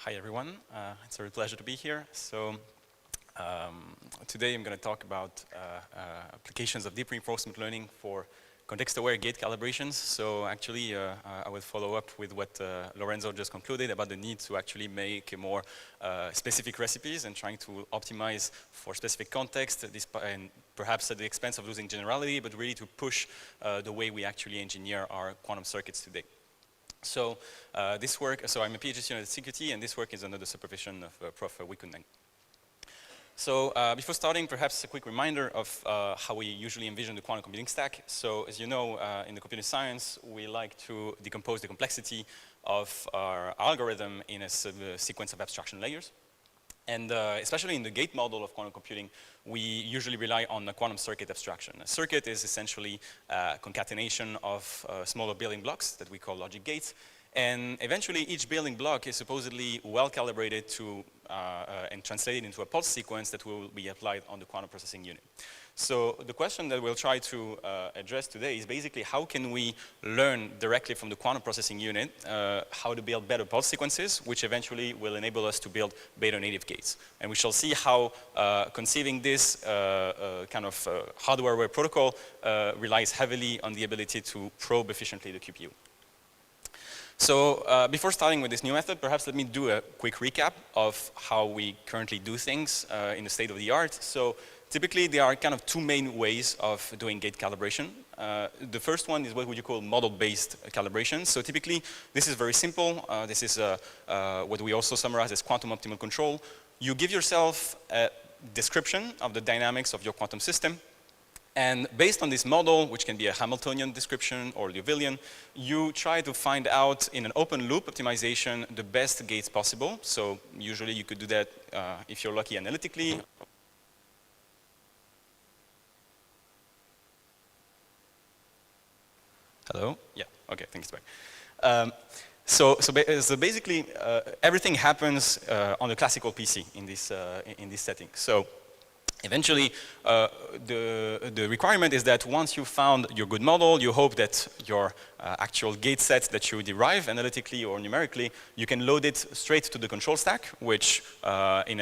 Hi everyone, it's a real pleasure to be here. So today I'm going to talk about applications of deep reinforcement learning for context-aware gate calibrations. So actually I will follow up with what Lorenzo just concluded about the need to actually make more specific recipes and trying to optimize for specific context, and perhaps at the expense of losing generality, but really to push the way we actually engineer our quantum circuits today. So this work, so I'm a PhD student at CQT, and this work is under the supervision of Prof. Wikundang. So before starting, perhaps a quick reminder of how we usually envision the quantum computing stack. So as you know, in the computer science, we like to decompose the complexity of our algorithm in a sequence of abstraction layers. And especially in the gate model of quantum computing, we usually rely on a quantum circuit abstraction. A circuit is essentially a concatenation of smaller building blocks that we call logic gates. And eventually, each building block is supposedly well calibrated to and translated into a pulse sequence that will be applied on the quantum processing unit. So the question that we'll try to address today is basically how can we learn directly from the quantum processing unit how to build better pulse sequences, which eventually will enable us to build beta native gates. And we shall see how conceiving this kind of hardware-aware protocol relies heavily on the ability to probe efficiently the QPU. So before starting with this new method, perhaps let me do a quick recap of how we currently do things in the state of the art. So typically, there are kind of two main ways of doing gate calibration. The first one is what would you call model-based calibration. So typically, this is very simple. This is what we also summarize as quantum optimal control. You give yourself a description of the dynamics of your quantum system. And based on this model, which can be a Hamiltonian description or Liouvillean, you try to find out in an open loop optimization the best gates possible. So usually you could do that if you're lucky analytically. Hello? Yeah, okay, I think it's back. So basically, everything happens on the classical PC in this setting. So eventually, the requirement is that once you found your good model, you hope that your actual gate set that you derive analytically or numerically, you can load it straight to the control stack, which in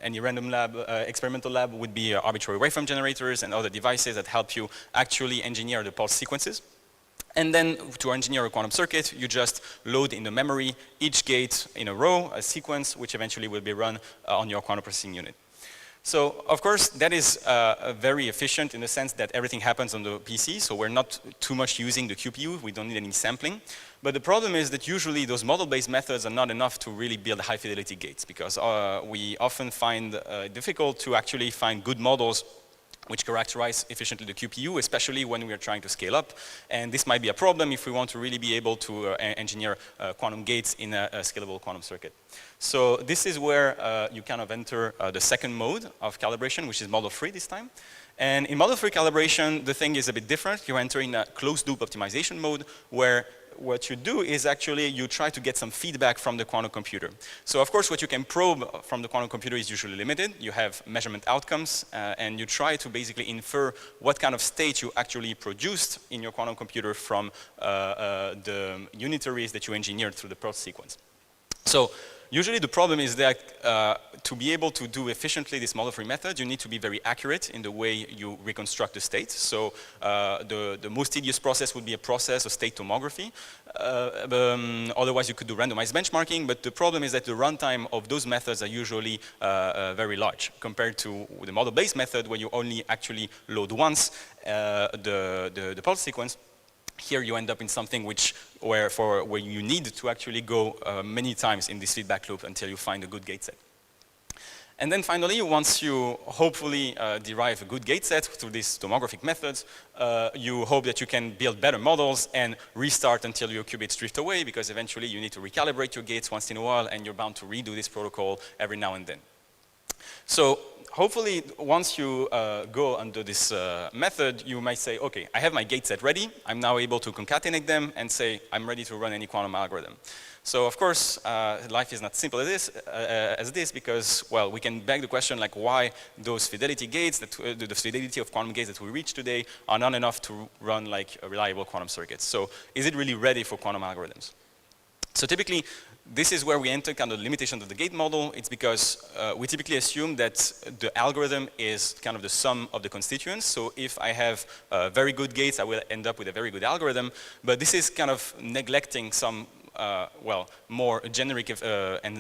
any random lab, experimental lab would be arbitrary waveform generators and other devices that help you actually engineer the pulse sequences. And then to engineer a quantum circuit, you just load in the memory each gate in a row, a sequence, which eventually will be run on your quantum processing unit. So, of course, that is very efficient in the sense that everything happens on the PC, so we're not too much using the QPU, we don't need any sampling. But the problem is that usually those model-based methods are not enough to really build high-fidelity gates, because we often find it difficult to actually find good models which characterize efficiently the QPU, especially when we are trying to scale up. And this might be a problem if we want to really be able to engineer quantum gates in a scalable quantum circuit. So this is where you kind of enter the second mode of calibration, which is model-free this time. And in model-free calibration, the thing is a bit different. You enter in a closed-loop optimization mode where what you do is actually you try to get some feedback from the quantum computer. So of course what you can probe from the quantum computer is usually limited. You have measurement outcomes and you try to basically infer what kind of state you actually produced in your quantum computer from the unitaries that you engineered through the pulse sequence. So usually the problem is that to be able to do efficiently this model-free method, you need to be very accurate in the way you reconstruct the state. So the most tedious process would be a process of state tomography. Otherwise, you could do randomized benchmarking, but the problem is that the runtime of those methods are usually very large compared to the model-based method where you only actually load once the pulse sequence. Here you end up in something where you need to actually go many times in this feedback loop until you find a good gate set. And then finally, once you hopefully derive a good gate set through these tomographic methods, you hope that you can build better models and restart until your qubits drift away, because eventually you need to recalibrate your gates once in a while, and you're bound to redo this protocol every now and then. So hopefully, once you go under this method, you might say, okay, I have my gate set ready. I'm now able to concatenate them and say, I'm ready to run any quantum algorithm. So of course, life is not simple as this because, well, we can beg the question like why those fidelity gates, the fidelity of quantum gates that we reach today are not enough to run like a reliable quantum circuits. So is it really ready for quantum algorithms? So typically, this is where we enter kind of the limitation of the gate model. It's because we typically assume that the algorithm is kind of the sum of the constituents. So if I have very good gates, I will end up with a very good algorithm. But this is kind of neglecting some well, more generic and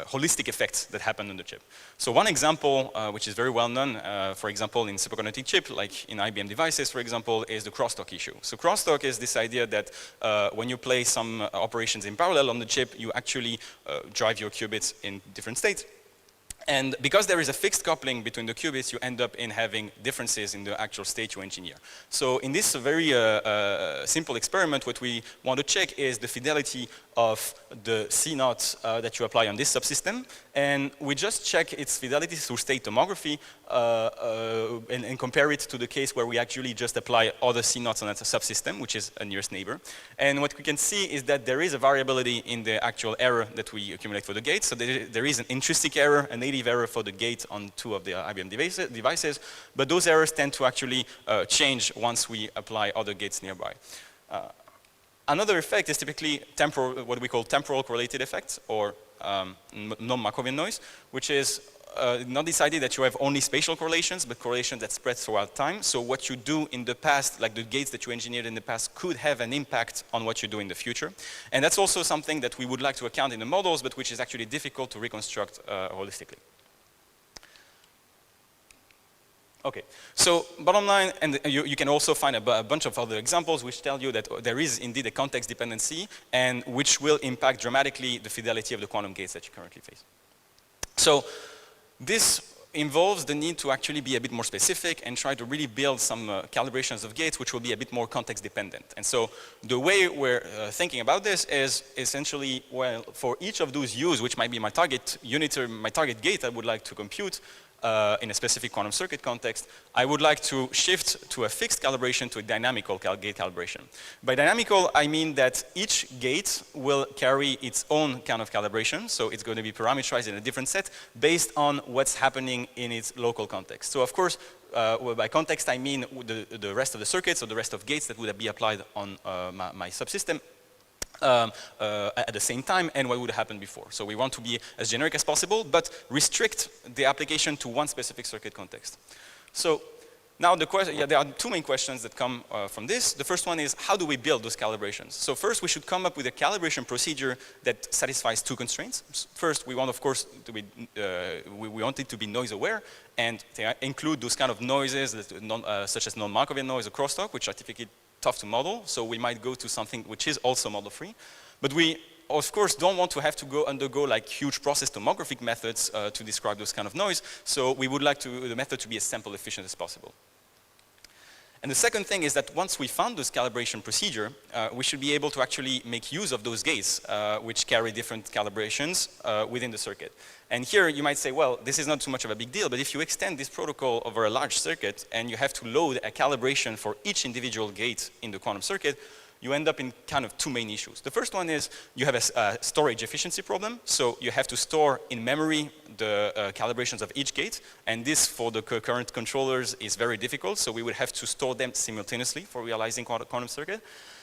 holistic effects that happen on the chip. So one example, which is very well known, for example, in superconducting chip, like in IBM devices, for example, is the crosstalk issue. So crosstalk is this idea that when you play some operations in parallel on the chip, you actually drive your qubits in different states. And because there is a fixed coupling between the qubits, you end up in having differences in the actual state you engineer. So in this very simple experiment, what we want to check is the fidelity of the C0 that you apply on this subsystem. And we just check its fidelity through state tomography and compare it to the case where we actually just apply other C0s on that subsystem, which is a nearest neighbor. And what we can see is that there is a variability in the actual error that we accumulate for the gate. So there is an intrinsic error, a native error for the gate on 2 of the IBM devices, but those errors tend to actually change once we apply other gates nearby. Another effect is typically temporal, what we call temporal correlated effects, or non-Markovian noise, which is not this idea that you have only spatial correlations, but correlations that spread throughout time. So what you do in the past, like the gates that you engineered in the past, could have an impact on what you do in the future. And that's also something that we would like to account in the models, but which is actually difficult to reconstruct holistically. Okay, so bottom line, and you can also find a bunch of other examples which tell you that there is indeed a context dependency and which will impact dramatically the fidelity of the quantum gates that you currently face. So this involves the need to actually be a bit more specific and try to really build some calibrations of gates which will be a bit more context dependent. And so the way we're thinking about this is essentially, well, for each of those U's, which might be my target unit or my target gate I would like to compute, in a specific quantum circuit context, I would like to shift to a fixed calibration to a dynamical gate calibration. By dynamical, I mean that each gate will carry its own kind of calibration, so it's going to be parameterized in a different set based on what's happening in its local context. So of course, well, by context I mean the rest of the circuits or the rest of gates that would be applied on my subsystem. At the same time and what would happen before. So we want to be as generic as possible, but restrict the application to one specific circuit context. So now the question, there are 2 main questions that come from this. The first one is, how do we build those calibrations? So first we should come up with a calibration procedure that satisfies 2 constraints. First, we want, of course, to be, we want it to be noise aware and include those kind of noises that such as non-Markovian noise or crosstalk, which are typically tough to model, so we might go to something which is also model-free. But we, of course, don't want to have to undergo like huge process tomographic methods to describe those kind of noise, so we would like the method to be as sample efficient as possible. And the second thing is that once we found this calibration procedure, we should be able to actually make use of those gates, which carry different calibrations within the circuit. And here you might say, well, this is not too much of a big deal, but if you extend this protocol over a large circuit and you have to load a calibration for each individual gate in the quantum circuit, you end up in kind of 2 main issues. The first one is you have a storage efficiency problem, so you have to store in memory the calibrations of each gate, and this for the current controllers is very difficult, so we would have to store them simultaneously for realizing quantum circuit.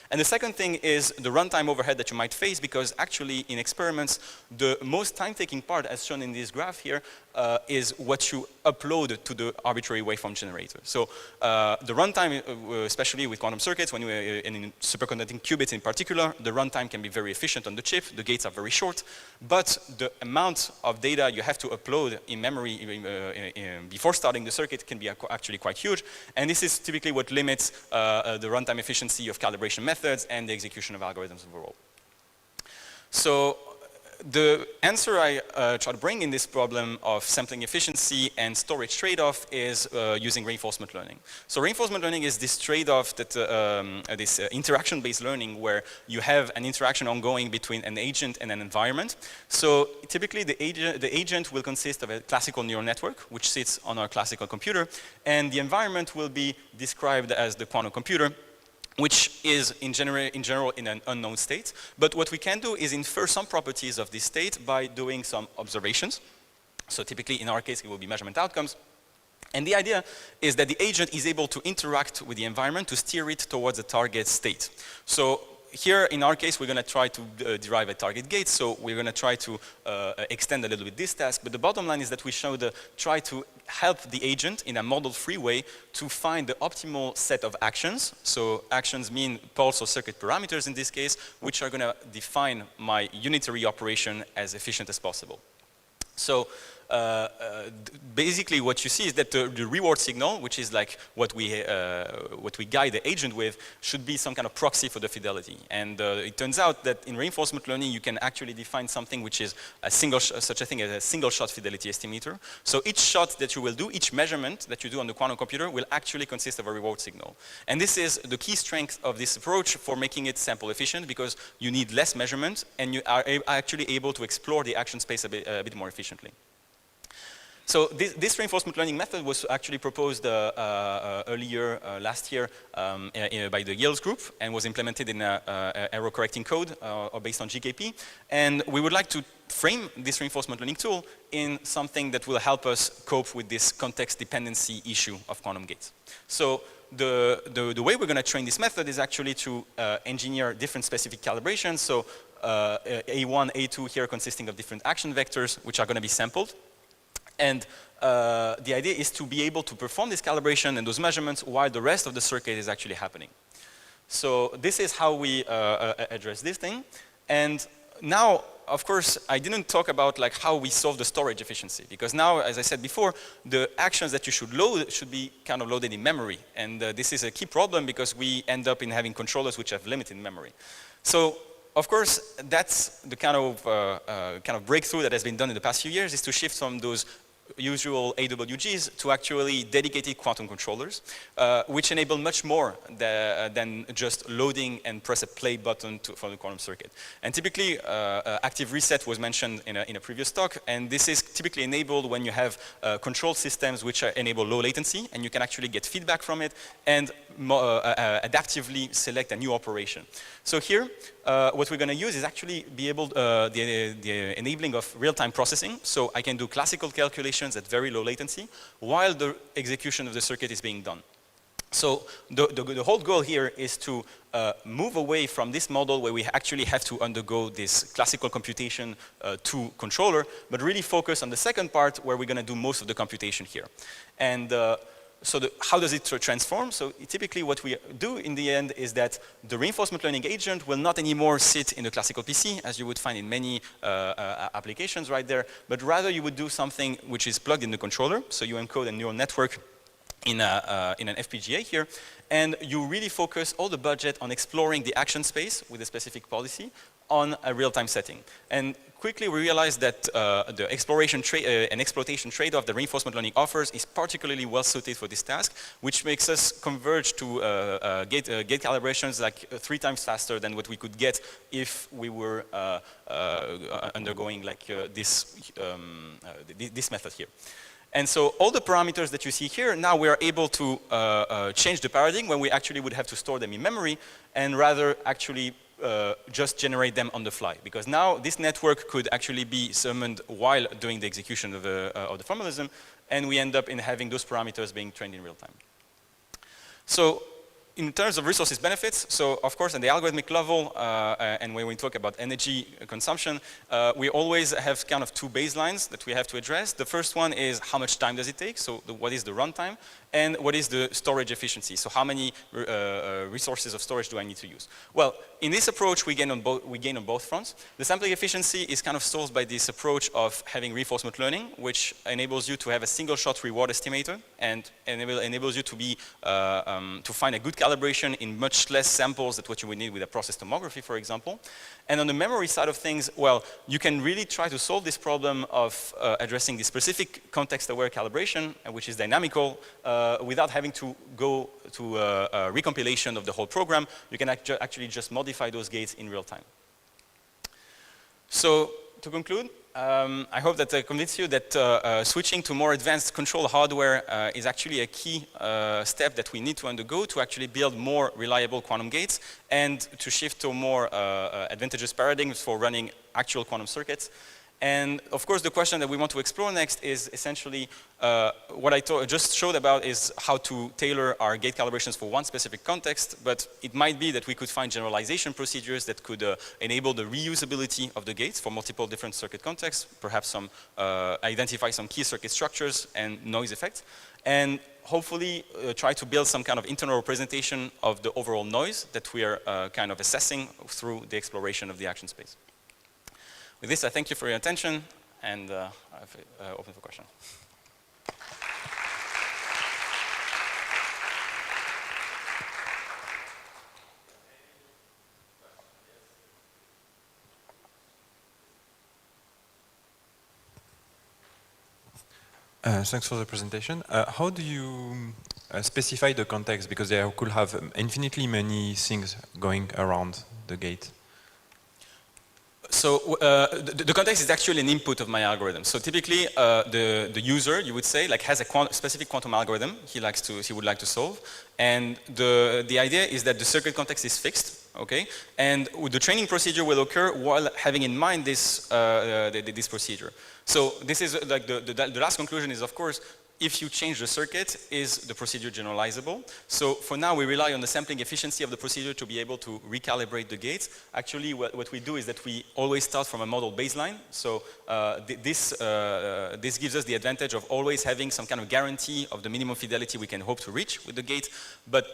And the second thing is the runtime overhead that you might face, because actually in experiments, the most time-taking part, as shown in this graph here, is what you upload to the arbitrary waveform generator. So the runtime, especially with quantum circuits, when and in superconducting qubits in particular, the runtime can be very efficient on the chip. The gates are very short, but the amount of data you have to upload in memory before starting the circuit can be actually quite huge. And this is typically what limits the runtime efficiency of calibration methods and the execution of algorithms overall. So the answer I try to bring in this problem of sampling efficiency and storage trade-off is using reinforcement learning. So reinforcement learning is this trade-off that this interaction-based learning where you have an interaction ongoing between an agent and an environment. So typically the agent will consist of a classical neural network which sits on our classical computer, and the environment will be described as the quantum computer, which is in general in an unknown state. But what we can do is infer some properties of this state by doing some observations. So typically in our case it will be measurement outcomes. And the idea is that the agent is able to interact with the environment to steer it towards a target state. So here, in our case, we're going to try to derive a target gate, so we're going to try to extend a little bit this task, but the bottom line is that we try to help the agent in a model-free way to find the optimal set of actions. So actions mean pulse or circuit parameters in this case, which are going to define my unitary operation as efficient as possible. So basically what you see is that the reward signal, which is like what we guide the agent with, should be some kind of proxy for the fidelity. And it turns out that in reinforcement learning you can actually define something which is such a thing as a single shot fidelity estimator. So each shot that you will do, each measurement that you do on the quantum computer will actually consist of a reward signal. And this is the key strength of this approach for making it sample efficient, because you need less measurement and you are actually able to explore the action space a bit more efficiently. So this reinforcement learning method was actually proposed earlier last year by the Yale's group and was implemented in error correcting code based on GKP. And we would like to frame this reinforcement learning tool in something that will help us cope with this context dependency issue of quantum gates. So the way we're going to train this method is actually to engineer different specific calibrations. So A1, A2 here consisting of different action vectors which are going to be sampled. And the idea is to be able to perform this calibration and those measurements while the rest of the circuit is actually happening. So this is how we address this thing. And now, of course, I didn't talk about like how we solve the storage efficiency, because now, as I said before, the actions that you should load should be kind of loaded in memory. And this is a key problem because we end up in having controllers which have limited memory. So of course, that's the kind of breakthrough that has been done in the past few years, is to shift from those usual AWGs to actually dedicated quantum controllers, which enable much more than just loading and press a play button for the quantum circuit. And typically, active reset was mentioned in a previous talk, and this is typically enabled when you have control systems which enable low latency, and you can actually get feedback from it and adaptively select a new operation. So here, what we're going to use is actually be able the enabling of real-time processing. So I can do classical calculations at very low latency while the execution of the circuit is being done. So the whole goal here is to move away from this model where we actually have to undergo this classical computation to controller, but really focus on the second part where we're going to do most of the computation here. And so how does it transform? So typically what we do in the end is that the reinforcement learning agent will not anymore sit in the classical PC, as you would find in many applications right there, but rather you would do something which is plugged in the controller. So you encode a neural network in an FPGA here, and you really focus all the budget on exploring the action space with a specific policy on a real-time setting. And quickly we realized that the exploration and exploitation trade-off that reinforcement learning offers is particularly well suited for this task, which makes us converge to gate calibrations like 3 times faster than what we could get if we were undergoing like this method here. And so all the parameters that you see here, now we are able to change the paradigm when we actually would have to store them in memory and rather actually just generate them on the fly, because now this network could actually be summoned while doing the execution of the formalism, and we end up in having those parameters being trained in real time. So in terms of resources benefits, so of course at the algorithmic level, and when we talk about energy consumption, we always have kind of 2 baselines that we have to address. The first one is how much time does it take, so what is the runtime, and what is the storage efficiency, so how many resources of storage do I need to use. Well, in this approach we gain on both fronts. The sampling efficiency is kind of solved by this approach of having reinforcement learning, which enables you to have a single shot reward estimator and enables you to be to find a good calibration in much less samples than what you would need with a process tomography, for example. And on the memory side of things, well, you can really try to solve this problem of addressing the specific context-aware calibration, which is dynamical, without having to go to a recompilation of the whole program. You can actually just modify those gates in real time. So to conclude, I hope that I convinced you that switching to more advanced control hardware is actually a key step that we need to undergo to actually build more reliable quantum gates and to shift to more advantageous paradigms for running actual quantum circuits. And of course, the question that we want to explore next is essentially what I just showed about is how to tailor our gate calibrations for one specific context, but it might be that we could find generalization procedures that could enable the reusability of the gates for multiple different circuit contexts, perhaps some identify some key circuit structures and noise effects, and hopefully try to build some kind of internal representation of the overall noise that we are kind of assessing through the exploration of the action space. With this, I thank you for your attention, and I'm open for questions. Thanks for the presentation. How do you specify the context? Because there could have infinitely many things going around the gate. So the context is actually an input of my algorithm. So typically, the user, you would say, like has a specific quantum algorithm he would like to solve, and the idea is that the circuit context is fixed, okay, and the training procedure will occur while having in mind this this procedure. So this is like the last conclusion is, of course, if you change the circuit, is the procedure generalizable? So for now, we rely on the sampling efficiency of the procedure to be able to recalibrate the gates. Actually, what we do is that we always start from a model baseline. So this gives us the advantage of always having some kind of guarantee of the minimum fidelity we can hope to reach with the gate. But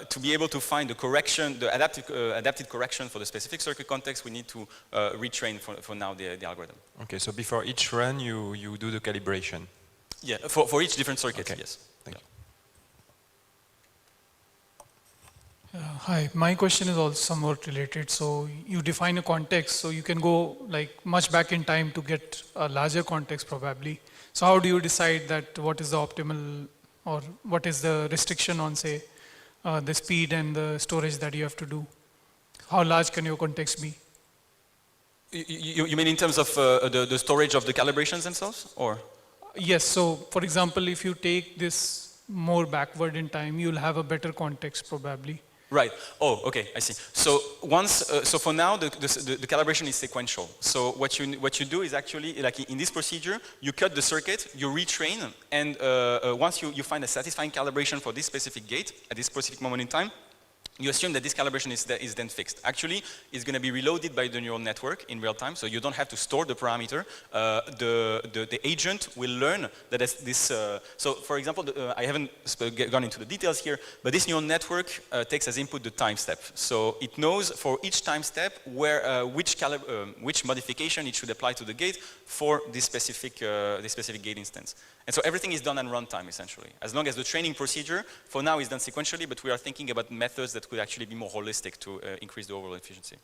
to be able to find the correction, the adapted correction for the specific circuit context, we need to retrain for now the algorithm. Okay, so before each run, you do the calibration. Yeah, for each different circuit, okay. Yes. Thank you. Hi, my question is also somewhat related. So you define a context, so you can go like much back in time to get a larger context probably. So how do you decide that what is the optimal or what is the restriction on, say, the speed and the storage that you have to do? How large can your context be? You mean in terms of the storage of the calibrations themselves, or? Yes, so for example, if you take this more backward in time, you'll have a better context probably. Right. Oh, okay. I see. So once, so for now, the calibration is sequential. So what you do is actually, like in this procedure, you cut the circuit, you retrain, and once you find a satisfying calibration for this specific gate at this specific moment in time, you assume that this calibration is then fixed. Actually, it's going to be reloaded by the neural network in real time, so you don't have to store the parameter. The agent will learn that this. So, for example, I haven't gone into the details here, but this neural network takes as input the time step. So it knows for each time step where which modification it should apply to the gate for this specific gate instance. And so everything is done on runtime, essentially. As long as the training procedure, for now, is done sequentially, but we are thinking about methods that could actually be more holistic to increase the overall efficiency.